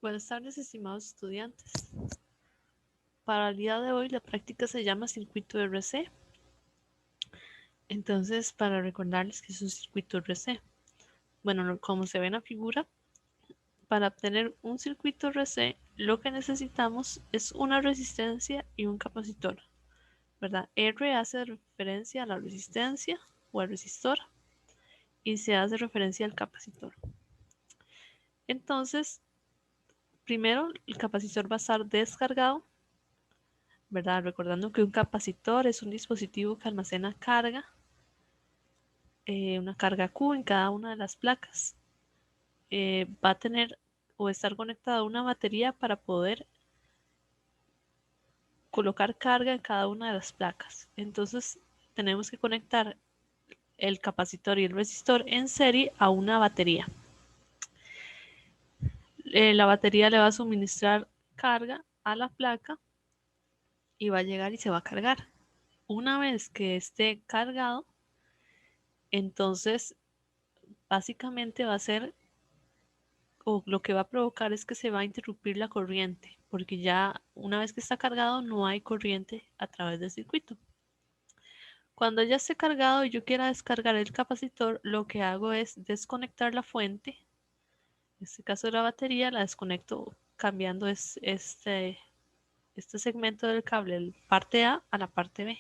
Buenas tardes, estimados estudiantes. Para el día de hoy la práctica se llama circuito RC. Entonces, para recordarles que es un circuito RC. Bueno, como se ve en la figura, para obtener un circuito RC, lo que necesitamos es una resistencia y un capacitor, ¿verdad? R hace referencia a la resistencia o al resistor y C hace referencia al capacitor. Entonces, primero el capacitor va a estar descargado, ¿verdad? Recordando que un capacitor es un dispositivo que almacena carga, una carga Q en cada una de las placas. Va a tener o estar conectada a una batería para poder colocar carga en cada una de las placas. Entonces tenemos que conectar el capacitor y el resistor en serie a una batería. La batería le va a suministrar carga a la placa y va a llegar y se va a cargar. Una vez que esté cargado, entonces básicamente va a ser, o lo que va a provocar es que se va a interrumpir la corriente, porque ya una vez que está cargado no hay corriente a través del circuito. Cuando ya esté cargado y yo quiera descargar el capacitor, lo que hago es desconectar la fuente. En este caso de la batería, la desconecto cambiando este segmento del cable, parte A a la parte B.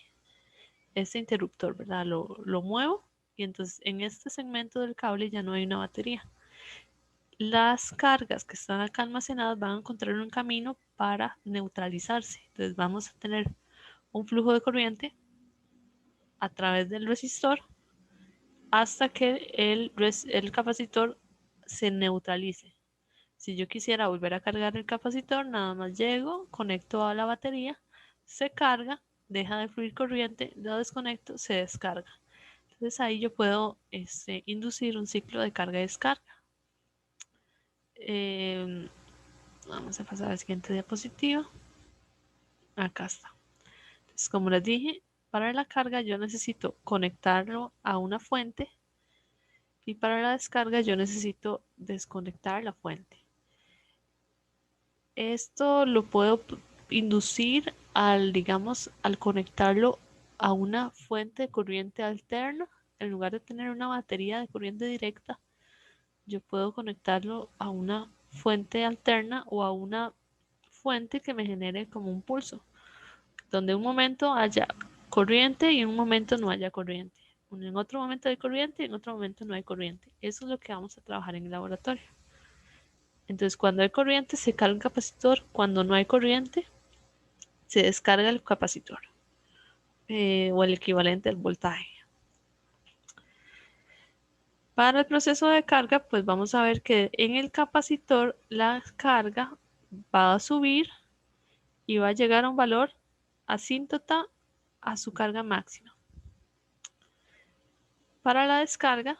Este interruptor, ¿verdad? Lo muevo y entonces en este segmento del cable ya no hay una batería. Las cargas que están acá almacenadas van a encontrar un camino para neutralizarse. Entonces vamos a tener un flujo de corriente a través del resistor hasta que el capacitor se neutralice. Si yo quisiera volver a cargar el capacitor, nada más llego, conecto a la batería, se carga, deja de fluir corriente, lo desconecto, se descarga. Entonces ahí yo puedo inducir un ciclo de carga y descarga. Vamos a pasar a la siguiente diapositiva. Acá está. Entonces, como les dije, para la carga yo necesito conectarlo a una fuente y para la descarga yo necesito desconectar la fuente. Esto lo puedo inducir digamos, al conectarlo a una fuente de corriente alterna. En lugar de tener una batería de corriente directa, yo puedo conectarlo a una fuente alterna o a una fuente que me genere como un pulso, donde un momento haya corriente y en un momento no haya corriente. En otro momento hay corriente y en otro momento no hay corriente. Eso es lo que vamos a trabajar en el laboratorio. Entonces, cuando hay corriente se carga un capacitor, cuando no hay corriente se descarga el capacitor o el equivalente al voltaje. Para el proceso de carga, pues vamos a ver que en el capacitor la carga va a subir y va a llegar a un valor asíntota a su carga máxima. Para la descarga,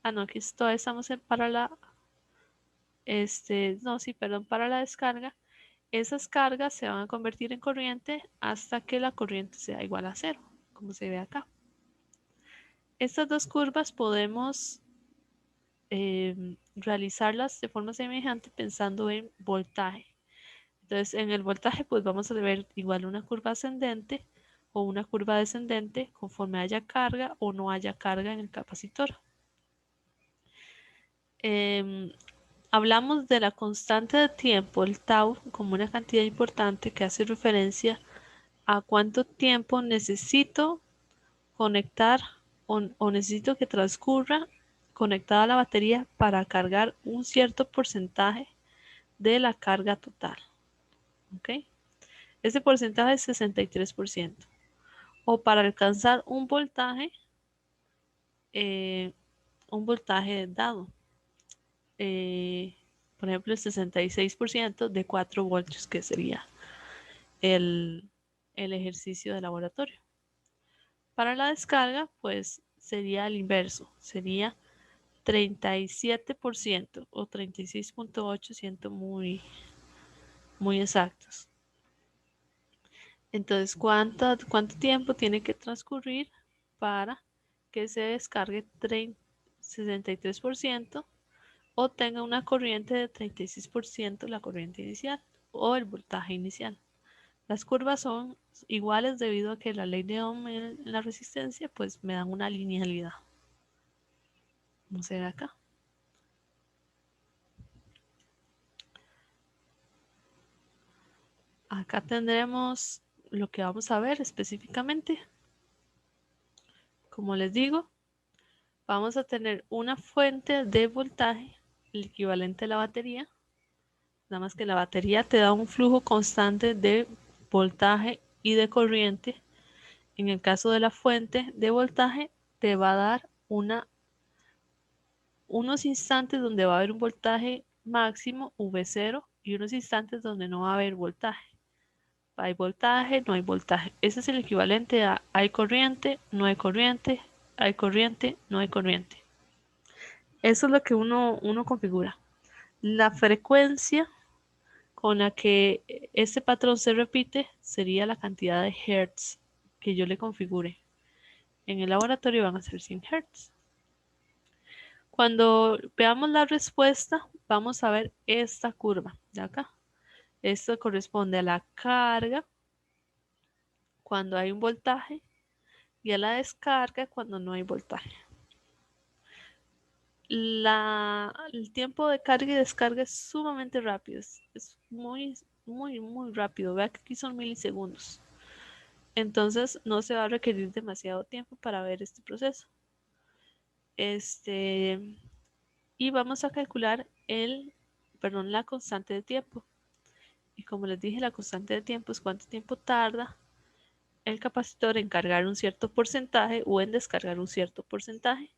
no, aquí todavía estamos para la, para la descarga, esas cargas se van a convertir en corriente hasta que la corriente sea igual a 0, como se ve acá. Estas dos curvas podemos realizarlas de forma semejante pensando en voltaje. Entonces, en el voltaje, pues vamos a ver igual una curva ascendente o una curva descendente conforme haya carga o no haya carga en el capacitor. Hablamos de la constante de tiempo, el tau, como una cantidad importante que hace referencia a cuánto tiempo necesito conectar o necesito que transcurra conectada a la batería para cargar un cierto porcentaje de la carga total. ¿Ok? Ese porcentaje es 63%. O para alcanzar un voltaje dado. Por ejemplo, el 66% de 4 voltios, que sería el ejercicio de laboratorio. Para la descarga, pues sería el inverso, sería 37% o 36.8%, siento muy exactos. Entonces, ¿cuánto tiempo tiene que transcurrir para que se descargue 63% o tenga una corriente de 36% la corriente inicial o el voltaje inicial. Las curvas son iguales debido a que la ley de Ohm en la resistencia pues me dan una linealidad. Vamos a ver acá. Acá tendremos lo que vamos a ver específicamente. Como les digo, vamos a tener una fuente de voltaje, el equivalente a la batería. Nada más que la batería te da un flujo constante de voltaje y de corriente. En el caso de la fuente de voltaje, te va a dar unos instantes donde va a haber un voltaje máximo V0 y unos instantes donde no va a haber voltaje. Hay voltaje, no hay voltaje. Ese es el equivalente a hay corriente, no hay corriente, hay corriente, no hay corriente. Eso es lo que uno configura. La frecuencia con la que este patrón se repite sería la cantidad de hertz que yo le configure. En el laboratorio van a ser 100 hertz. Cuando veamos la respuesta, vamos a ver esta curva de acá. Esto corresponde a la carga cuando hay un voltaje y a la descarga cuando no hay voltaje. El tiempo de carga y descarga es sumamente rápido, es muy rápido. Vea que aquí son milisegundos. Entonces no se va a requerir demasiado tiempo para ver este proceso. Y vamos a calcular la constante de tiempo. Y como les dije, la constante de tiempo es cuánto tiempo tarda el capacitor en cargar un cierto porcentaje o en descargar un cierto porcentaje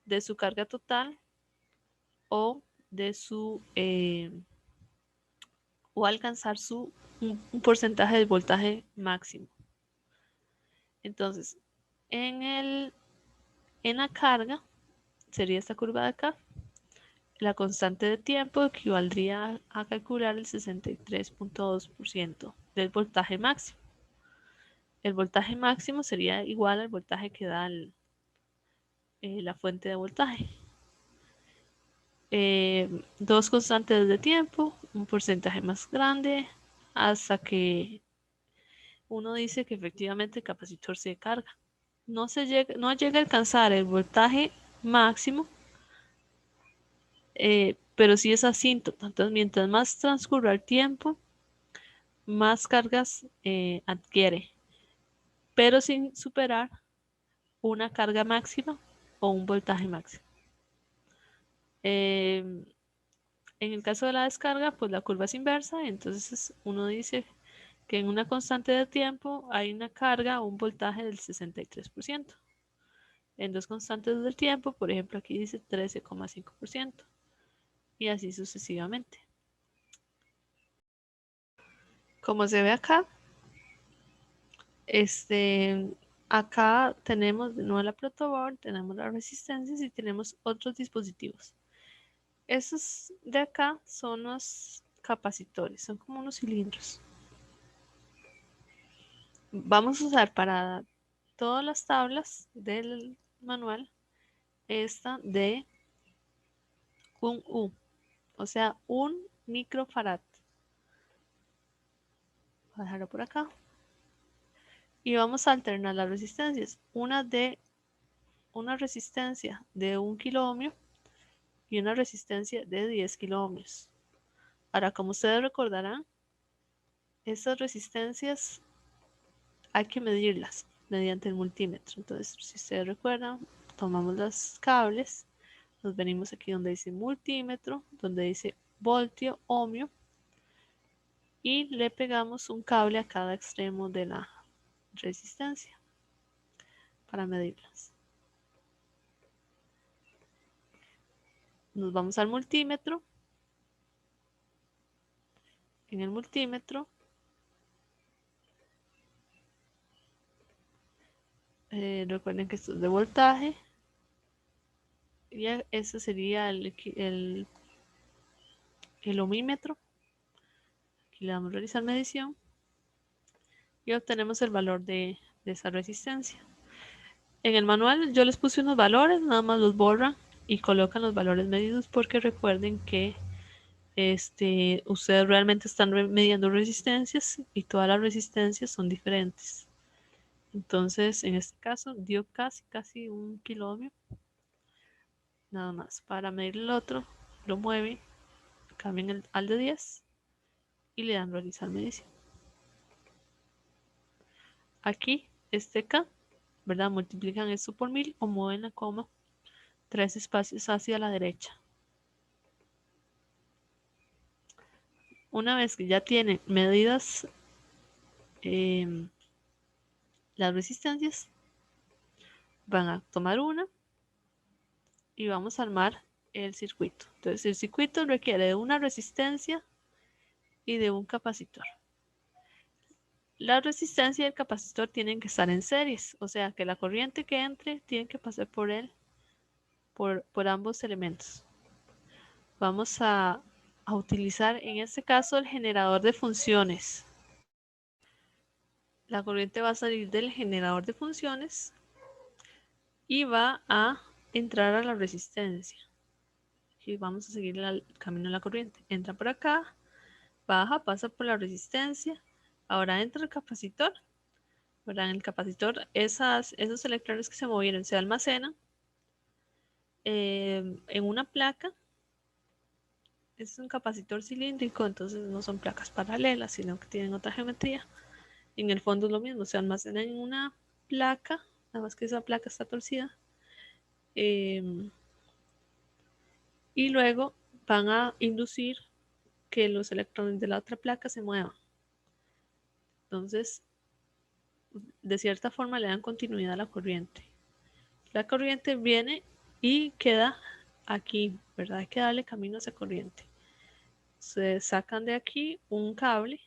de su carga total o de o alcanzar un porcentaje de voltaje máximo. Entonces, en la carga sería esta curva de acá. La constante de tiempo equivaldría a calcular el 63.2% del voltaje máximo. El voltaje máximo sería igual al voltaje que da la fuente de voltaje. Dos constantes de tiempo, un porcentaje más grande, hasta que uno dice que efectivamente el capacitor se carga. No llega a alcanzar el voltaje máximo, pero sí es asíntota. Entonces, mientras más transcurra el tiempo, más cargas adquiere, pero sin superar una carga máxima o un voltaje máximo. En el caso de la descarga, pues la curva es inversa, entonces uno dice que en una constante de tiempo hay una carga o un voltaje del 63%. En dos constantes del tiempo, por ejemplo, aquí dice 13,5%. Y así sucesivamente. Como se ve acá, acá tenemos de nuevo la protoboard, tenemos las resistencias y tenemos otros dispositivos. Estos de acá son los capacitores, son como unos cilindros. Vamos a usar para todas las tablas del manual esta de un U, o sea, un microfarad. Voy a dejarlo por acá. Y vamos a alternar las resistencias. Una resistencia de 1 kiloohmio y una resistencia de 10 kiloohmios. Ahora, como ustedes recordarán, estas resistencias hay que medirlas mediante el multímetro. Entonces, si ustedes recuerdan, tomamos los cables, nos venimos aquí donde dice multímetro, donde dice voltio, ohmio, y le pegamos un cable a cada extremo de la resistencia para medirlas. Nos vamos al multímetro. En el multímetro recuerden que esto es de voltaje y ese sería el ohmímetro. Aquí le damos a realizar medición y obtenemos el valor de esa resistencia. En el manual yo les puse unos valores, nada más los borran y colocan los valores medidos, porque recuerden que ustedes realmente están midiendo resistencias y todas las resistencias son diferentes. Entonces, en este caso, dio casi 1 kilo ohm. Nada más. Para medir el otro, lo mueven, cambian al de 10 y le dan realizar medición. Aquí, K, ¿verdad? Multiplican esto por 1000 o mueven la coma 3 espacios hacia la derecha. Una vez que ya tienen medidas las resistencias, van a tomar una y vamos a armar el circuito. Entonces, el circuito requiere de una resistencia y de un capacitor. La resistencia y el capacitor tienen que estar en series, o sea que la corriente que entre tiene que pasar por él, por ambos elementos. Vamos a utilizar en este caso el generador de funciones. La corriente va a salir del generador de funciones y va a entrar a la resistencia. Y vamos a seguir el camino de la corriente. Entra por acá, baja, pasa por la resistencia. Ahora entra el capacitor. ¿Verdad? En el capacitor, esos electrones que se movieron se almacenan en una placa. Es un capacitor cilíndrico, entonces no son placas paralelas, sino que tienen otra geometría. En el fondo es lo mismo, se almacenan en una placa, nada más que esa placa está torcida. Y luego van a inducir que los electrones de la otra placa se muevan. Entonces, de cierta forma le dan continuidad a la corriente. La corriente viene y queda aquí, ¿verdad? Hay que darle camino a esa corriente. Se sacan de aquí un cable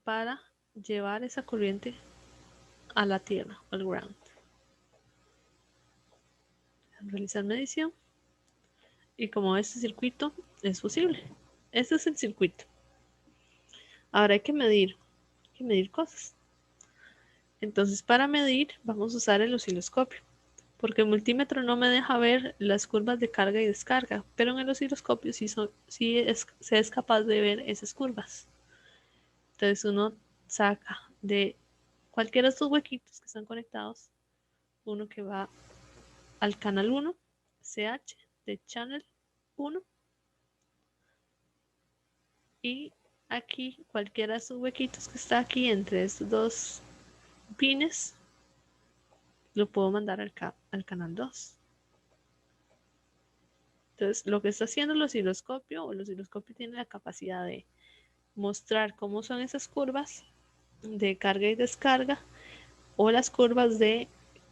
para llevar esa corriente a la tierra, al ground. Realizar medición. Y como este circuito es posible. Este es el circuito. Ahora hay que medir cosas. Entonces, para medir, vamos a usar el osciloscopio, porque el multímetro no me deja ver las curvas de carga y descarga, pero en el osciloscopio sí se es capaz de ver esas curvas. Entonces uno saca de cualquiera de estos huequitos que están conectados, uno que va al canal 1, CH de channel 1, y aquí cualquiera de estos huequitos que está aquí entre estos dos pines, lo puedo mandar al canal 2. Entonces, lo que está haciendo el osciloscopio tiene la capacidad de mostrar cómo son esas curvas de carga y descarga, o las curvas de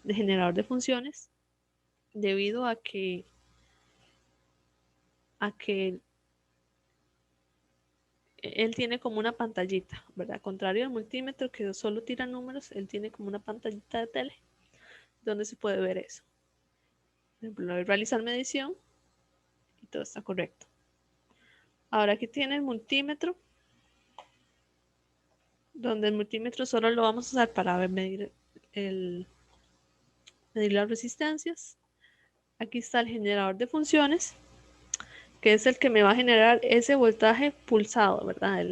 generador de funciones, debido a que él tiene como una pantallita, ¿verdad? Contrario al multímetro que solo tira números, él tiene como una pantallita de tele donde se puede ver eso. Por ejemplo, realizar medición y todo está correcto. Ahora aquí tiene el multímetro, donde el multímetro solo lo vamos a usar para medir las resistencias. Aquí está el generador de funciones, que es el que me va a generar ese voltaje pulsado, ¿verdad?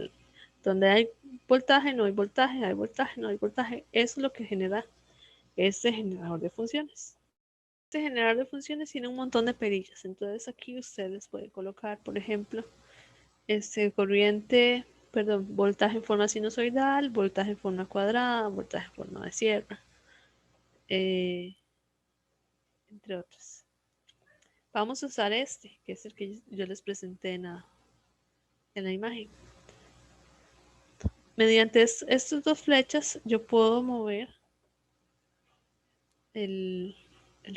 Donde hay voltaje, no hay voltaje, hay voltaje, no hay voltaje. Eso es lo que genera este generador de funciones. Este generador de funciones tiene un montón de perillas, entonces aquí ustedes pueden colocar, por ejemplo, voltaje en forma sinusoidal, voltaje en forma cuadrada, voltaje en forma de sierra, entre otros. Vamos a usar que es el que yo les presenté en la imagen. Mediante estas dos flechas yo puedo mover el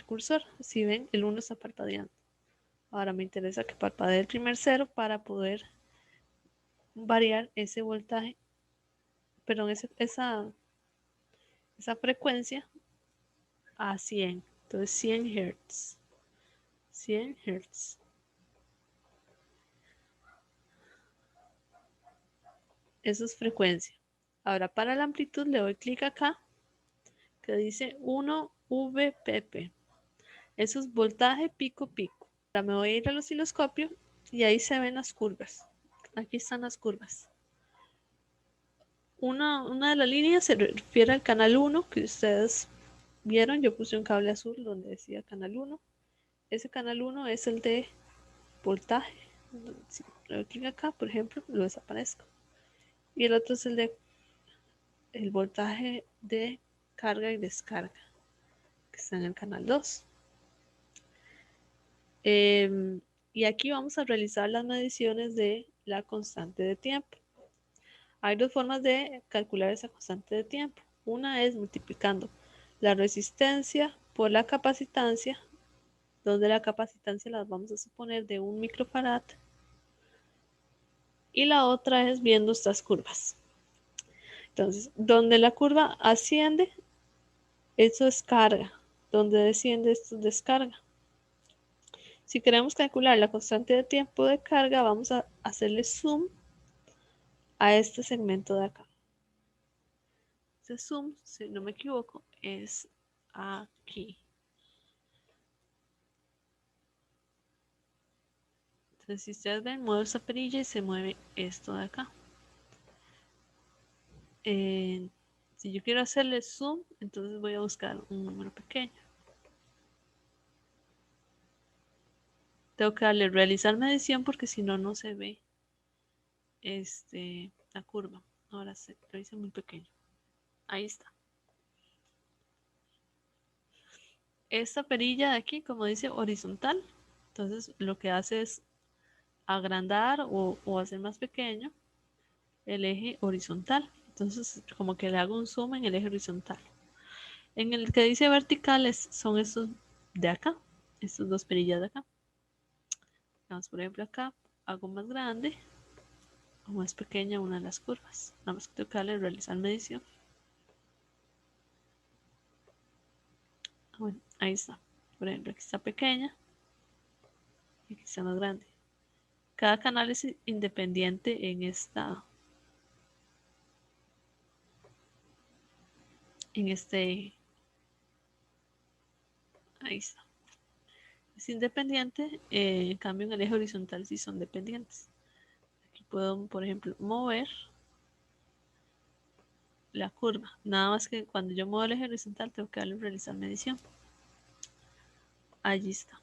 cursor. Si ven, el 1 está parpadeando. Ahora me interesa que parpadee el primer 0 para poder variar ese voltaje, perdón, esa frecuencia a 100. Entonces 100 Hz. 100 Hz. Eso es frecuencia. Ahora para la amplitud le doy clic acá que dice 1 VPP. Eso es voltaje pico pico. Ahora me voy a ir al osciloscopio y ahí se ven las curvas. Aquí están las curvas. Una de las líneas se refiere al canal 1 que ustedes vieron. Yo puse un cable azul donde decía canal 1. Ese canal 1 es el de voltaje. Si le doy clic acá, por ejemplo, lo desaparezco. Y el otro es el de el voltaje de carga y descarga, que está en el canal 2. Y aquí vamos a realizar las mediciones de la constante de tiempo. Hay dos formas de calcular esa constante de tiempo. Una es multiplicando la resistencia por la capacitancia, donde la capacitancia la vamos a suponer de 1 microfarad. Y la otra es viendo estas curvas. Entonces, donde la curva asciende, eso es carga. Donde desciende, esto es descarga. Si queremos calcular la constante de tiempo de carga, vamos a hacerle zoom a este segmento de acá. Este zoom, si no me equivoco, es aquí. Entonces, si ustedes ven, muevo esa perilla y se mueve esto de acá. Si yo quiero hacerle zoom, entonces voy a buscar un número pequeño. Tengo que darle realizar medición porque si no, no se ve la curva. Ahora lo hice muy pequeño. Ahí está. Esta perilla de aquí, como dice, horizontal. Entonces lo que hace es agrandar o hacer más pequeño el eje horizontal. Entonces como que le hago un zoom en el eje horizontal. En el que dice verticales son estos de acá. Estas dos perillas de acá. Vamos por ejemplo acá. Hago más grande o más pequeña una de las curvas. Nada más que tengo que darle realizar medición. Bueno, ahí está. Por ejemplo, aquí está pequeña y aquí está más grande. Cada canal es independiente en este, ahí está. Es independiente, en cambio en el eje horizontal sí son dependientes. Aquí puedo, por ejemplo, mover la curva. Nada más que cuando yo muevo el eje horizontal tengo que darle realizar medición. Allí está.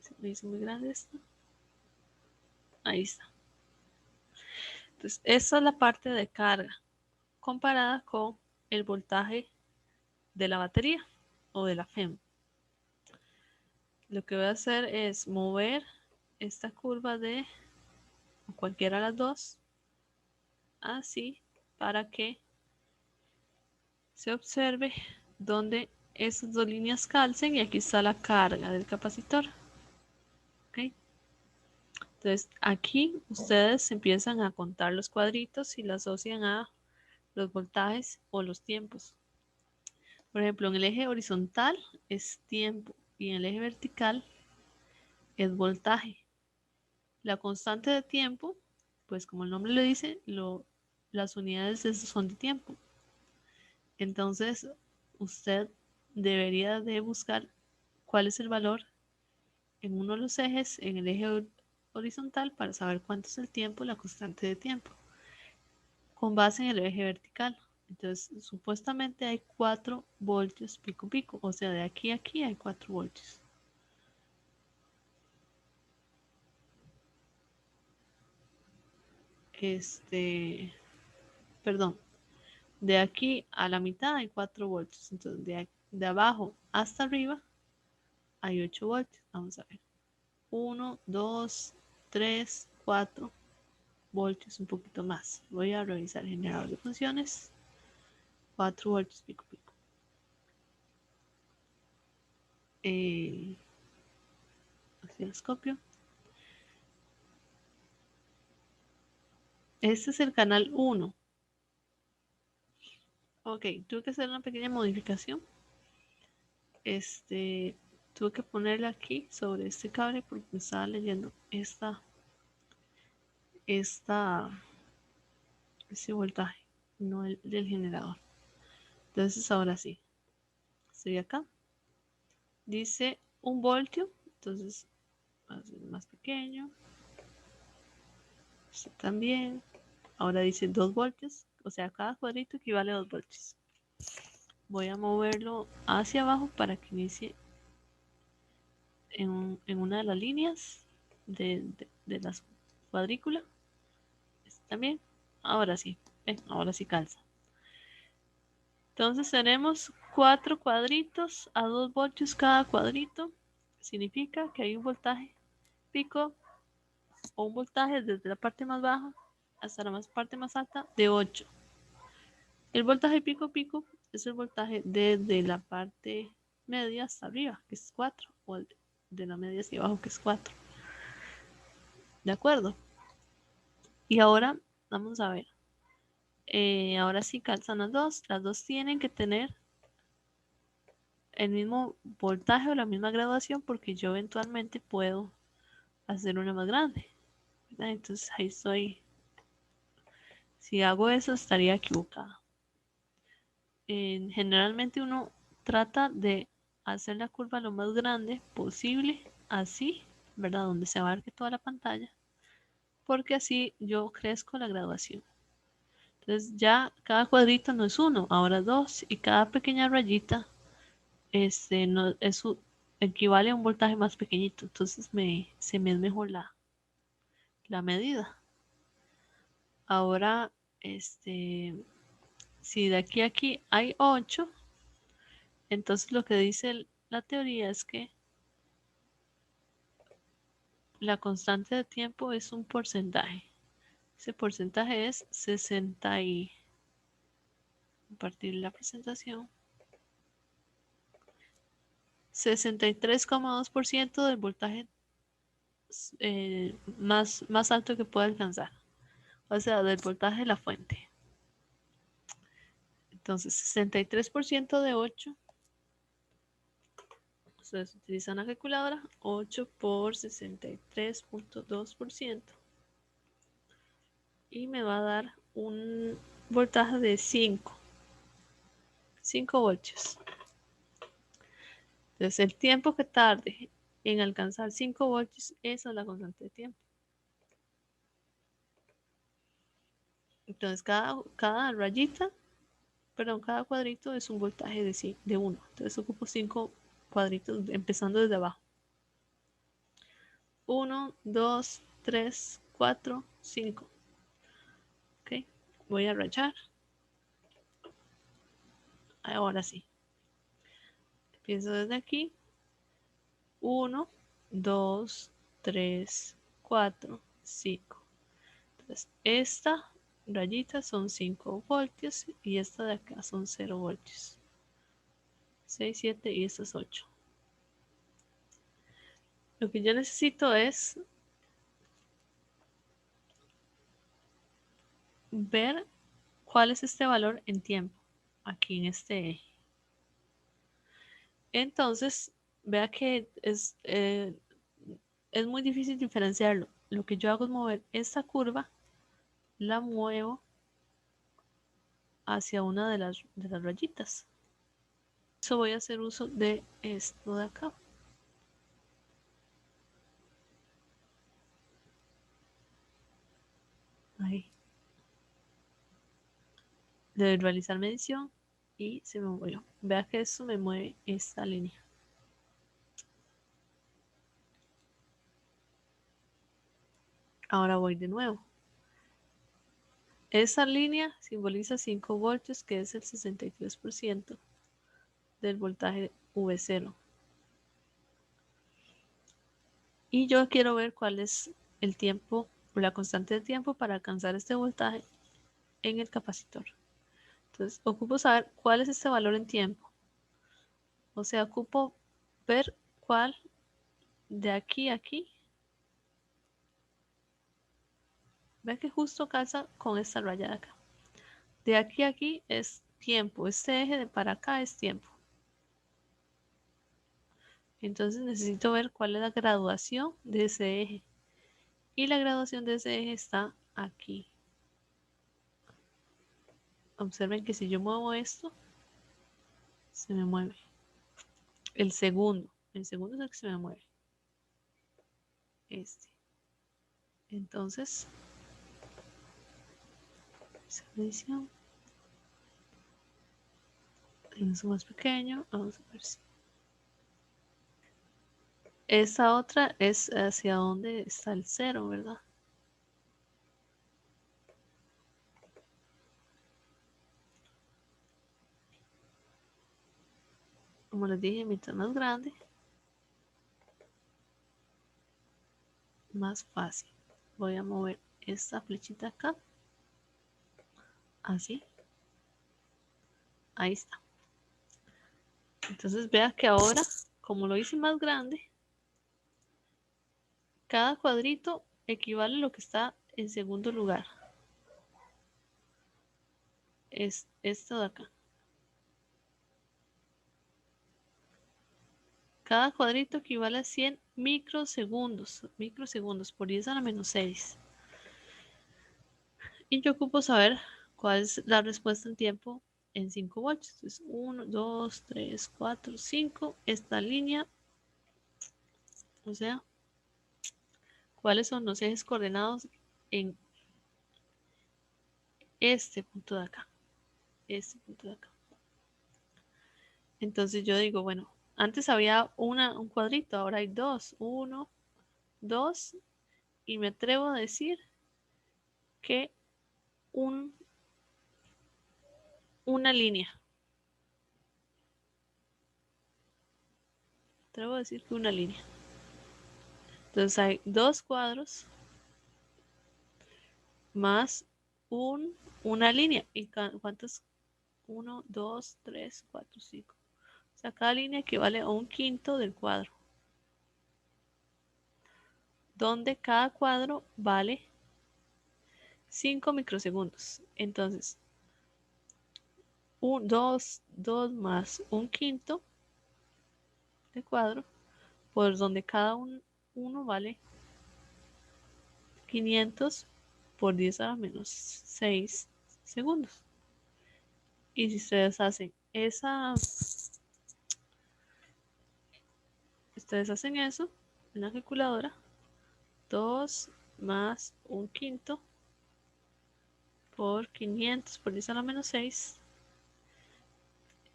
Se me hizo muy grande esto. Ahí está. Entonces, esa es la parte de carga comparada con el voltaje de la batería o de la FEM. Lo que voy a hacer es mover esta curva de cualquiera de las dos así para que se observe donde esas dos líneas calcen y aquí está la carga del capacitor. ¿Okay? Entonces aquí ustedes empiezan a contar los cuadritos y lo asocian a los voltajes o los tiempos. Por ejemplo, en el eje horizontal es tiempo y en el eje vertical es voltaje. La constante de tiempo, pues como el nombre lo dice, las unidades son de tiempo. Entonces, usted debería de buscar cuál es el valor en uno de los ejes, en el eje horizontal, para saber cuánto es el tiempo, la constante de tiempo, con base en el eje vertical. Entonces, supuestamente hay 4 voltios pico pico, o sea, de aquí a aquí hay 4 voltios. Perdón, de aquí a la mitad hay 4 voltios, entonces de abajo hasta arriba hay 8 voltios. Vamos a ver. 1, 2, 3, 4 voltios, un poquito más. Voy a revisar el generador de funciones. 4 voltios pico pico. Osciloscopio. Este es el canal 1. Ok, tuve que hacer una pequeña modificación. Tuve que ponerle aquí sobre este cable porque me estaba leyendo ese voltaje, no el del generador. Entonces ahora sí, estoy acá. Dice 1 voltio, entonces va a ser más pequeño. Este también. Ahora dice 2 voltios, o sea, cada cuadrito equivale a 2 voltios. Voy a moverlo hacia abajo para que inicie en una de las líneas de las cuadrículas. Este también. Ahora sí, ahora sí calza. Entonces tenemos 4 cuadritos a 2 voltios cada cuadrito. Significa que hay un voltaje pico o un voltaje desde la parte más baja hasta la parte más alta de 8. El voltaje pico pico es el voltaje desde la parte media hasta arriba, que es 4, o de la media hacia abajo, que es 4. ¿De acuerdo? Y ahora vamos a ver. Ahora sí calzan las dos. Las dos tienen que tener el mismo voltaje o la misma graduación porque yo eventualmente puedo hacer una más grande. ¿Verdad? Entonces ahí estoy. Si hago eso estaría equivocada. Generalmente uno trata de hacer la curva lo más grande posible, así, ¿verdad? Donde se abarque toda la pantalla, porque así yo crezco la graduación. Entonces ya cada cuadrito no es 1, ahora 2, y cada pequeña rayita no, equivale a un voltaje más pequeñito, entonces se me es mejor la medida. Ahora, si de aquí a aquí hay 8, entonces lo que dice la teoría es que la constante de tiempo es un porcentaje. Ese porcentaje es 60 y a partir de la presentación 63,2% del voltaje más alto que puede alcanzar. O sea, del voltaje de la fuente. Entonces, 63% de 8. Ustedes utilizan la calculadora. 8 por 63,2%. Y me va a dar un voltaje de 5 voltios. Entonces, el tiempo que tarde en alcanzar 5 voltios, esa es la constante de tiempo. Entonces, cada rayita, perdón, cada cuadrito es un voltaje de 1. Entonces, ocupo 5 cuadritos empezando desde abajo. 1, 2, 3, 4, 5. Ok, voy a rayar. Ahora sí. Empiezo desde aquí. 1, 2, 3, 4, 5. Entonces, esta rayita son 5 voltios y esta de acá son 0 voltios. 6, 7 y esta es 8. Lo que yo necesito es ver cuál es este valor en tiempo, aquí en este eje. Entonces, vea que es muy difícil diferenciarlo. Lo que yo hago es mover esta curva, la muevo hacia una de las rayitas. Eso voy a hacer uso de esto de acá. Ahí. De realizar medición y se me movió. Vea que eso me mueve esta línea. Ahora voy de nuevo. Esa línea simboliza 5 voltios, que es el 63% del voltaje V0. Y yo quiero ver cuál es el tiempo o la constante de tiempo para alcanzar este voltaje en el capacitor. Entonces, ocupo saber cuál es este valor en tiempo. O sea, ocupo ver cuál de aquí a aquí. Ve que justo calza con esta raya de acá. De aquí a aquí es tiempo. Este eje de para acá es tiempo. Entonces necesito ver cuál es la graduación de ese eje. Y la graduación de ese eje está aquí. Observen que si yo muevo esto, se me mueve. El segundo. El segundo es el que se me mueve. Este. Entonces, esa edición. Es más pequeño. Vamos a ver si. Esa otra es hacia donde está el 0, ¿verdad? Como les dije, mientras más grande, más fácil. Voy a mover esta flechita acá. Así. Ahí está. Entonces vea que ahora, como lo hice más grande, cada cuadrito equivale a lo que está en segundo lugar. Es esto de acá. Cada cuadrito equivale a 100 microsegundos. Microsegundos por 10 a la menos 6. Y yo ocupo saber cuál es la respuesta en tiempo en 5 voltios. Entonces, 1, 2, 3, 4, 5. Esta línea, o sea, cuáles son los ejes coordenados en este punto de acá. Este punto de acá. Entonces yo digo, bueno, antes había un cuadrito, ahora hay dos. 1, 2. Y me atrevo a decir que una línea. Atrevo a decir que una línea. Entonces hay dos cuadros más una línea. ¿Y cuántos? 1, 2, 3, 4, 5. O sea, cada línea equivale a un quinto del cuadro. Donde cada cuadro vale 5 microsegundos. Entonces, 2 más un quinto de cuadro, por donde cada uno vale 500 por 10 a la menos 6 segundos. Y si ustedes hacen eso en la calculadora, 2 más un quinto por 500 por 10 a la menos 6,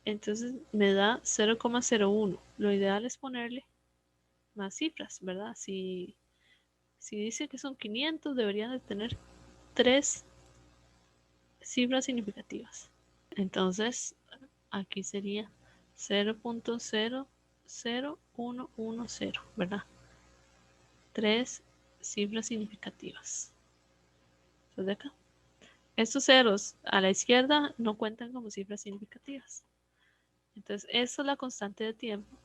entonces me da 0,01. Lo ideal es ponerle más cifras, ¿verdad? Si dice que son 500, deberían de tener 3 cifras significativas. Entonces, aquí sería 0.00110, ¿verdad? 3 cifras significativas. Entonces, de acá. Estos ceros a la izquierda no cuentan como cifras significativas. Entonces, esto es la constante de tiempo,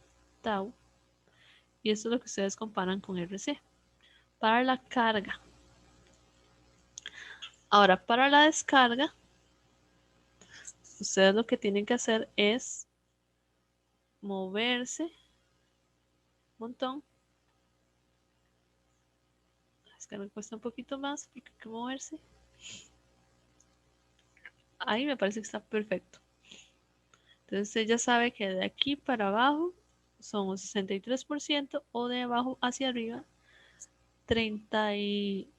tau, y esto es lo que ustedes comparan con RC. Para la carga. Ahora, para la descarga, ustedes lo que tienen que hacer es moverse un montón. Es que me cuesta un poquito más porque hay que moverse. Ahí me parece que está perfecto. Entonces ella sabe que de aquí para abajo son un 63% o de abajo hacia arriba 30 y...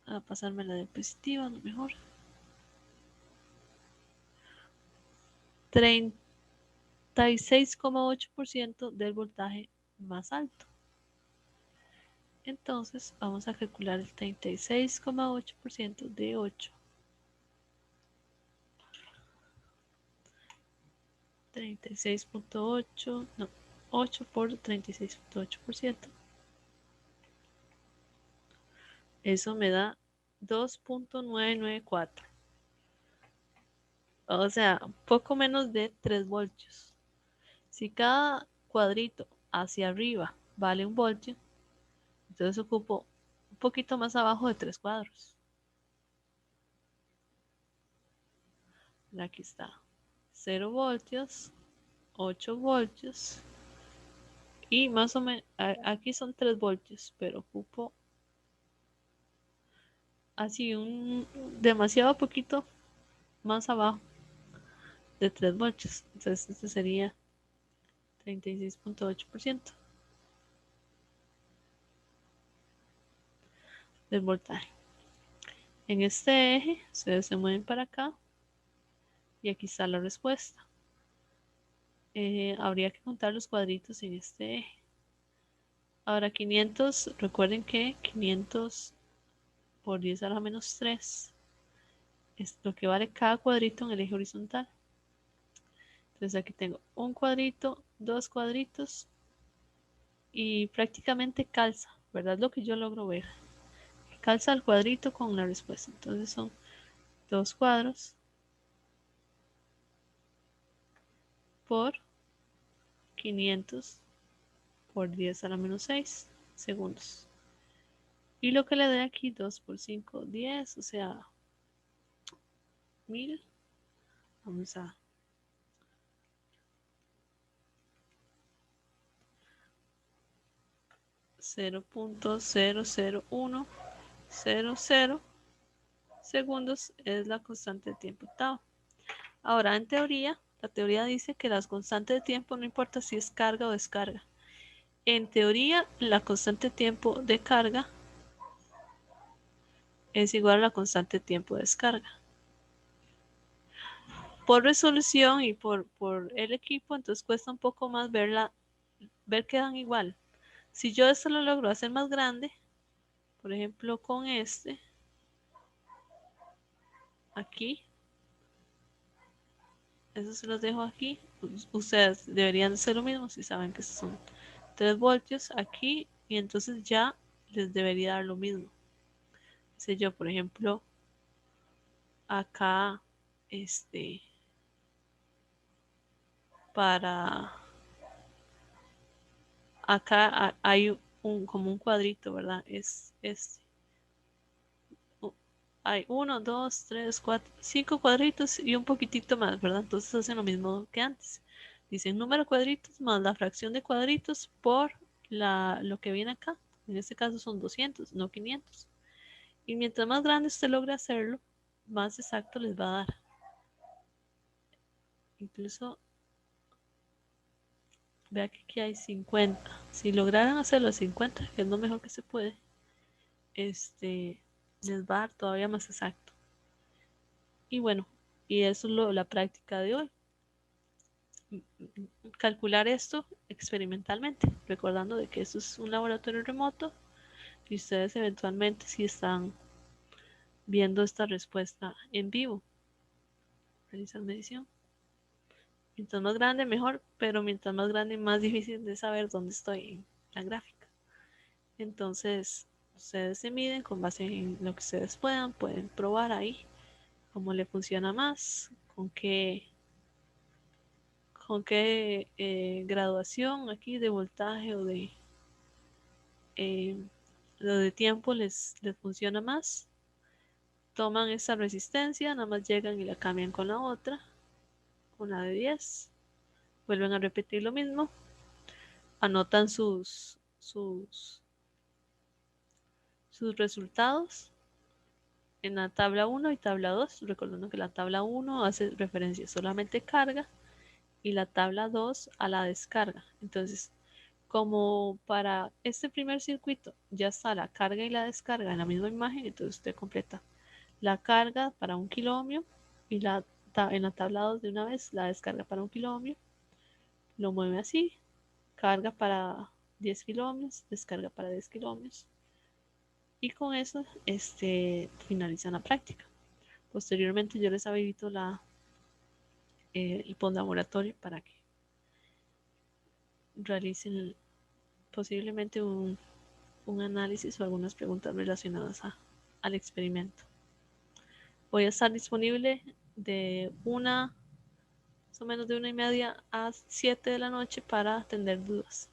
a pasarme la diapositiva, lo mejor. 36,8% del voltaje más alto. Entonces vamos a calcular el 36,8% de 8. 36.8, no, 8 por 36.8%. Eso me da 2.994. O sea, poco menos de 3 voltios. Si cada cuadrito hacia arriba vale 1 voltio, entonces ocupo un poquito más abajo de 3 cuadros. Aquí está. 0 voltios, 8 voltios. Y más o menos, aquí son 3 voltios, pero ocupo así demasiado poquito más abajo de 3 voltios. Entonces este sería 36.8% del voltaje. En este eje, ustedes se mueven para acá y aquí está la respuesta. Habría que contar los cuadritos en este eje. Ahora 500, recuerden que 500 por 10 a la menos 3 es lo que vale cada cuadrito en el eje horizontal. Entonces aquí tengo un cuadrito, dos cuadritos y prácticamente calza, ¿verdad? Lo que yo logro ver. Calza el cuadrito con la respuesta. Entonces son dos cuadros por 500 por 10 a la menos 6 segundos. Y lo que le dé aquí, 2 por 5, 10, o sea, 1000. Vamos a 0.00100 segundos es la constante de tiempo tau. Ahora, en teoría, la teoría dice que las constantes de tiempo no importa si es carga o descarga. En teoría, la constante de tiempo de carga es igual a la constante de tiempo de descarga. Por resolución y por el equipo, entonces cuesta un poco más ver que dan igual. Si yo esto lo logro hacer más grande, por ejemplo con este, aquí, eso se los dejo aquí, ustedes deberían hacer lo mismo si saben que son 3 voltios aquí y entonces ya les debería dar lo mismo. Si yo, por ejemplo, acá, para, acá hay como un cuadrito, ¿verdad? Es este. Hay 1, 2, 3, 4, 5 cuadritos y un poquitito más, ¿verdad? Entonces hacen lo mismo que antes. Dicen número de cuadritos más la fracción de cuadritos por lo que viene acá. En este caso son 200, no 500. Y mientras más grande usted logre hacerlo, más exacto les va a dar. Incluso, vea que aquí hay 50. Si lograran hacerlo a 50, que es lo mejor que se puede, les va a dar todavía más exacto. Y bueno, y eso es la práctica de hoy. Calcular esto experimentalmente, recordando de que esto es un laboratorio remoto y ustedes eventualmente si están viendo esta respuesta en vivo, realizan medición. Mientras más grande mejor, pero mientras más grande más difícil de saber dónde estoy en la gráfica. Entonces ustedes se miden con base en lo que ustedes pueden probar ahí cómo le funciona más, con qué graduación aquí de voltaje o de lo de tiempo les funciona más. Toman esa resistencia, nada más llegan y la cambian con la otra, con la de 10. Vuelven a repetir lo mismo. Anotan sus resultados en la tabla 1 y tabla 2, recordando que la tabla 1 hace referencia solamente carga y la tabla 2 a la descarga. Entonces, como para este primer circuito ya está la carga y la descarga en la misma imagen, entonces usted completa la carga para 1 kilo ohmio y en la tabla 2 de una vez la descarga para 1 kilo ohmio, lo mueve así, carga para 10 kilo ohmios, descarga para 10 kilo ohmios y con eso finalizan la práctica. Posteriormente yo les habilito el postlaboratorio para que realicen posiblemente un análisis o algunas preguntas relacionadas al experimento. Voy a estar disponible de más o menos de 1:30 a 7 de la noche para atender dudas.